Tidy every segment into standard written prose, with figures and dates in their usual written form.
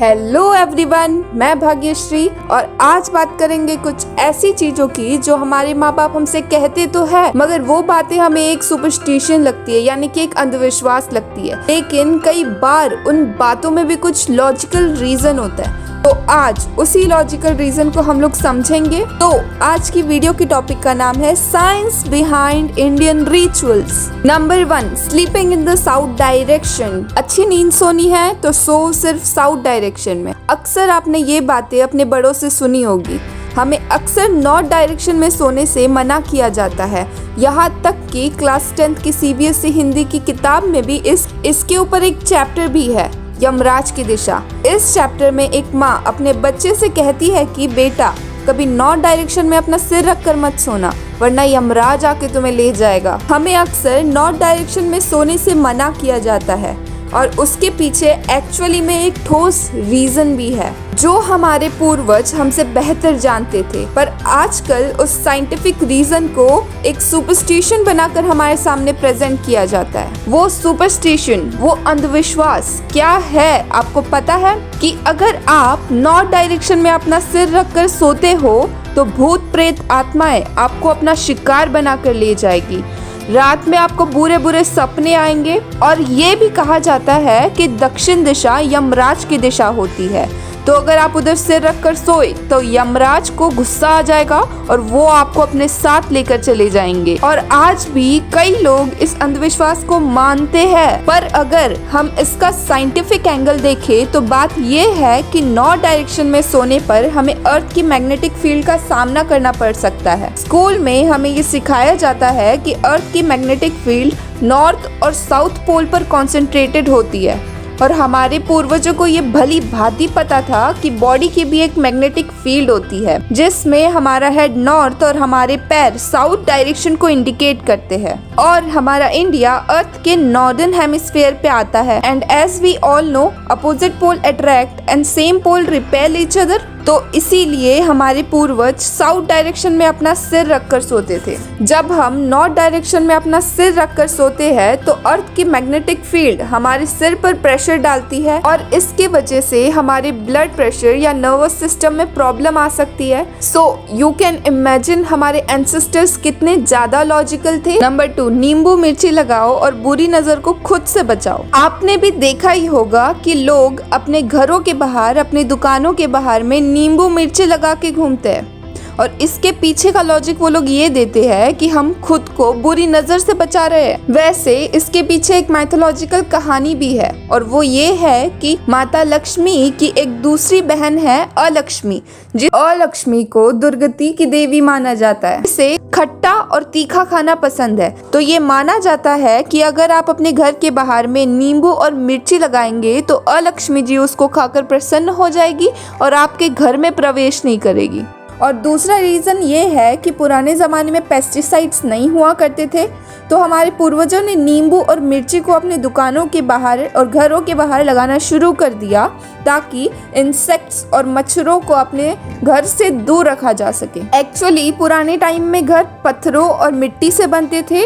Hello everyone, मैं भाग्यश्री और आज बात करेंगे कुछ ऐसी चीजों की जो हमारे माँ बाप हमसे कहते तो है मगर वो बातें हमें एक सुपरस्टिशन लगती है, यानी कि एक अंधविश्वास लगती है। लेकिन कई बार उन बातों में भी कुछ लॉजिकल रीजन होता है। तो आज उसी लॉजिकल रीजन को हम लोग समझेंगे। तो आज की वीडियो की टॉपिक का नाम है science behind Indian rituals. Number 1, sleeping in the south direction. अच्छी नींद सोनी है तो सो सिर्फ साउथ डायरेक्शन में। अक्सर आपने ये बातें अपने बड़ों से सुनी होगी। हमें अक्सर नॉर्थ डायरेक्शन में सोने से मना किया जाता है। यहाँ तक कि क्लास 10th की CBSE हिंदी की किताब में भी इसके ऊपर एक चैप्टर भी है, यमराज की दिशा। इस चैप्टर में एक माँ अपने बच्चे से कहती है कि बेटा, कभी नॉर्थ डायरेक्शन में अपना सिर रखकर मत सोना, वरना यमराज आके तुम्हें ले जाएगा। हमें अक्सर नॉर्थ डायरेक्शन में सोने से मना किया जाता है और उसके पीछे एक्चुअली में एक ठोस रीजन भी है जो हमारे पूर्वज हमसे बेहतर जानते थे। पर आजकल उस साइंटिफिक रीजन को एक सुपरस्टिशन बनाकर हमारे सामने प्रेजेंट किया जाता है। वो सुपरस्टिशन, वो अंधविश्वास क्या है आपको पता है? कि अगर आप नॉर्थ डायरेक्शन में अपना सिर रखकर सोते हो तो भूत प्रेत आत्माएं आपको अपना शिकार बनाकर ले जाएगी। रात में आपको बुरे बुरे सपने आएंगे और ये भी कहा जाता है कि दक्षिण दिशा यमराज की दिशा होती है। तो अगर आप उधर सिर रखकर सोए तो यमराज को गुस्सा आ जाएगा और वो आपको अपने साथ लेकर चले जाएंगे। और आज भी कई लोग इस अंधविश्वास को मानते हैं। पर अगर हम इसका साइंटिफिक एंगल देखें तो बात ये है कि नॉर्थ डायरेक्शन में सोने पर हमें अर्थ की मैग्नेटिक फील्ड का सामना करना पड़ सकता है। स्कूल में हमें ये सिखाया जाता है कि अर्थ की मैग्नेटिक फील्ड नॉर्थ और साउथ पोल पर कॉन्सेंट्रेटेड होती है। और हमारे पूर्वजों को ये भली भांति पता था कि बॉडी की भी एक मैग्नेटिक फील्ड होती है जिसमें हमारा हेड नॉर्थ और हमारे पैर साउथ डायरेक्शन को इंडिकेट करते हैं। और हमारा इंडिया अर्थ के नॉर्दर्न हेमिस्फीयर पे आता है। And as we all know, opposite pole attract and same pole repel each other. तो इसीलिए हमारे पूर्वज साउथ डायरेक्शन में अपना सिर रखकर सोते थे। जब हम नॉर्थ डायरेक्शन में अपना सिर रखकर सोते हैं तो अर्थ की मैग्नेटिक फील्ड हमारे सिर पर प्रेशर डालती है और इसके वजह से हमारे ब्लड प्रेशर या नर्वस सिस्टम में प्रॉब्लम आ सकती है। सो यू कैन इमेजिन हमारे एंसेस्टर्स कितने ज्यादा लॉजिकल थे। नंबर 2, नींबू मिर्ची लगाओ और बुरी नजर को खुद से बचाओ। आपने भी देखा ही होगा कि लोग अपने घरों के बाहर, अपनी दुकानों के बाहर में नींबू मिर्ची लगा के घूमते हैं और इसके पीछे का लॉजिक वो लोग ये देते हैं कि हम खुद को बुरी नजर से बचा रहे हैं। वैसे इसके पीछे एक माइथोलॉजिकल कहानी भी है और वो ये है कि माता लक्ष्मी की एक दूसरी बहन है अलक्ष्मी, जिस अलक्ष्मी को दुर्गति की देवी माना जाता है। इसे खट्टा और तीखा खाना पसंद है। तो ये माना जाता है कि अगर आप अपने घर के बाहर में नींबू और मिर्ची लगाएंगे तो अलक्ष्मी जी उसको खाकर प्रसन्न हो जाएगी और आपके घर में प्रवेश नहीं करेगी। और दूसरा रीज़न ये है कि पुराने ज़माने में पेस्टिसाइड्स नहीं हुआ करते थे, तो हमारे पूर्वजों ने नींबू और मिर्ची को अपने दुकानों के बाहर और घरों के बाहर लगाना शुरू कर दिया ताकि इंसेक्ट्स और मच्छरों को अपने घर से दूर रखा जा सके। एक्चुअली पुराने टाइम में घर पत्थरों और मिट्टी से बनते थे।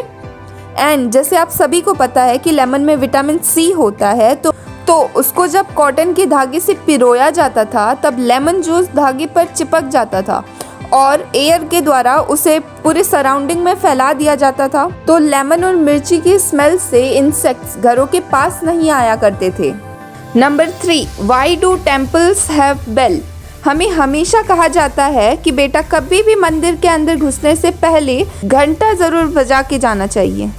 एंड जैसे आप सभी को पता है कि लेमन में विटामिन C होता है, तो उसको जब कॉटन के धागे से पिरोया जाता था तब लेमन जूस धागे पर चिपक जाता था और एयर के द्वारा उसे पूरे सराउंडिंग में फैला दिया जाता था। तो लेमन और मिर्ची की स्मेल से इंसेक्ट्स घरों के पास नहीं आया करते थे। Number 3, why do temples have bell? हमें हमेशा कहा जाता है कि बेटा, कभी भी मंदिर के अंदर घुसने से पहले घंटा जरूर बजा के जाना चाहिए।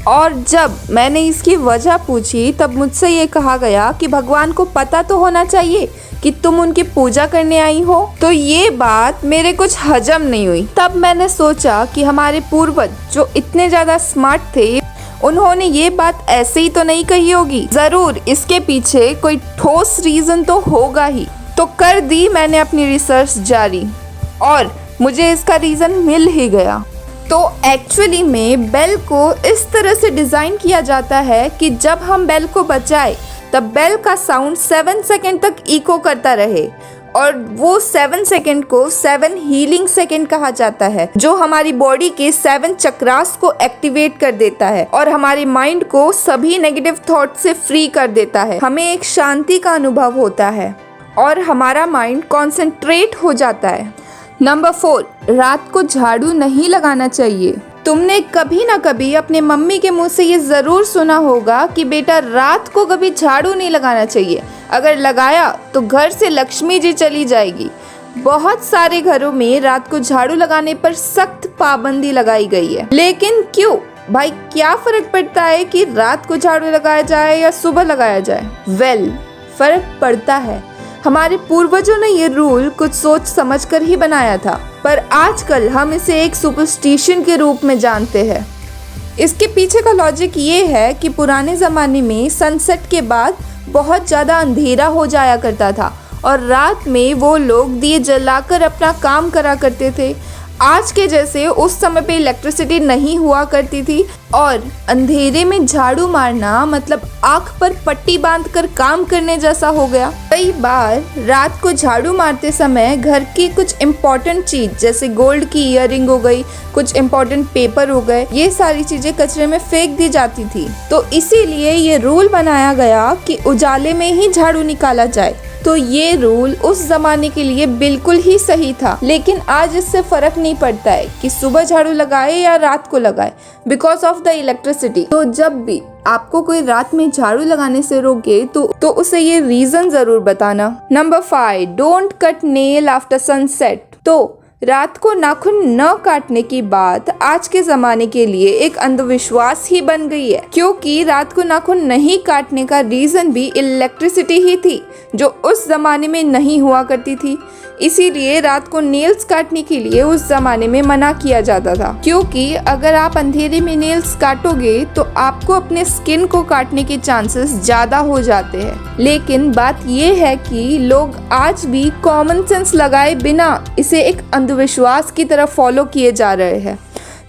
और जब मैंने इसकी वजह पूछी तब मुझसे ये कहा गया कि भगवान को पता तो होना चाहिए कि तुम उनकी पूजा करने आई हो। तो ये बात मेरे कुछ हजम नहीं हुई। तब मैंने सोचा कि हमारे पूर्वज जो इतने ज़्यादा स्मार्ट थे, उन्होंने ये बात ऐसे ही तो नहीं कही होगी। ज़रूर इसके पीछे कोई ठोस रीज़न तो होगा ही। तो कर दी मैंने अपनी रिसर्च जारी और मुझे इसका रीज़न मिल ही गया। तो एक्चुअली में बेल को इस तरह से डिज़ाइन किया जाता है कि जब हम बेल को बजाएं तब बेल का साउंड 7 सेकंड तक इको करता रहे। और वो 7 सेकंड को 7 हीलिंग सेकंड कहा जाता है, जो हमारी बॉडी के 7 चक्रास को एक्टिवेट कर देता है और हमारे माइंड को सभी नेगेटिव थॉट से फ्री कर देता है। हमें एक शांति का अनुभव होता है और हमारा माइंड कॉन्सेंट्रेट हो जाता है। नंबर 4, रात को झाड़ू नहीं लगाना चाहिए। तुमने कभी ना कभी अपने मम्मी के मुंह से ये ज़रूर सुना होगा कि बेटा रात को कभी झाड़ू नहीं लगाना चाहिए, अगर लगाया तो घर से लक्ष्मी जी चली जाएगी। बहुत सारे घरों में रात को झाड़ू लगाने पर सख्त पाबंदी लगाई गई है, लेकिन क्यों भाई, क्या फर्क पड़ता है कि रात को झाड़ू लगाया जाए या सुबह लगाया जाए? वेल, फर्क पड़ता है। हमारे पूर्वजों ने ये रूल कुछ सोच समझकर ही बनाया था, पर आजकल हम इसे एक सुपरस्टिशन के रूप में जानते हैं। इसके पीछे का लॉजिक ये है कि पुराने ज़माने में सनसेट के बाद बहुत ज़्यादा अंधेरा हो जाया करता था और रात में वो लोग दिए जलाकर अपना काम करा करते थे। आज के जैसे उस समय पे इलेक्ट्रिसिटी नहीं हुआ करती थी और अंधेरे में झाड़ू मारना मतलब आँख पर पट्टी बांधकर काम करने जैसा हो गया। कई बार रात को झाड़ू मारते समय घर की कुछ इम्पोर्टेंट चीज जैसे गोल्ड की ईयरिंग हो गई, कुछ इम्पोर्टेंट पेपर हो गए, ये सारी चीजें कचरे में फेंक दी जाती थी। तो इसीलिए ये रूल बनाया गया कि उजाले में ही झाड़ू निकाला जाए। तो ये रूल उस जमाने के लिए बिल्कुल ही सही था, लेकिन आज इससे फर्क नहीं पड़ता है कि सुबह झाड़ू लगाए या रात को लगाए, बिकॉज ऑफ द इलेक्ट्रिसिटी। तो जब भी आपको कोई रात में झाड़ू लगाने से रोके तो उसे ये रीजन जरूर बताना। Number 5, don't cut nail after sunset. तो रात को नाखून न काटने की बात आज के ज़माने के लिए एक अंधविश्वास ही बन गई है, क्योंकि रात को नाखून नहीं काटने का रीज़न भी इलेक्ट्रिसिटी ही थी, जो उस ज़माने में नहीं हुआ करती थी। इसीलिए रात को नेल्स काटने के लिए उस ज़माने में मना किया जाता था, क्योंकि अगर आप अंधेरे में नेल्स काटोगे तो आपको अपने स्किन को काटने के चांसेस ज़्यादा हो जाते हैं। लेकिन बात यह है कि लोग आज भी कॉमन सेंस लगाए बिना इसे एक अंधविश्वास की तरफ फॉलो किए जा रहे हैं।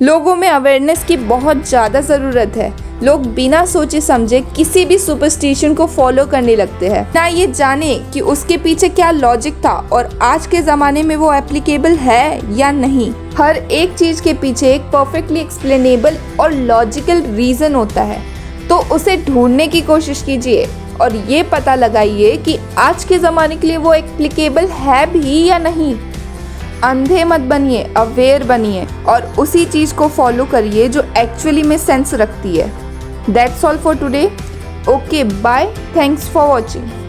लोगों में अवेयरनेस की बहुत ज़्यादा ज़रूरत है। लोग बिना सोचे समझे किसी भी सुपरस्टिशन को फॉलो करने लगते हैं, ना ये जाने कि उसके पीछे क्या लॉजिक था और आज के ज़माने में वो एप्लीकेबल है या नहीं। हर एक चीज़ के पीछे एक परफेक्टली एक्सप्लेनेबल और लॉजिकल रीज़न होता है, तो उसे ढूंढने की कोशिश कीजिए और ये पता लगाइए कि आज के ज़माने के लिए वो एप्लीकेबल है भी या नहीं। अंधे मत बनिए, अवेयर बनिए और उसी चीज़ को फॉलो करिए जो एक्चुअली में सेंस रखती है। That's all for today. Okay, bye. Thanks for watching.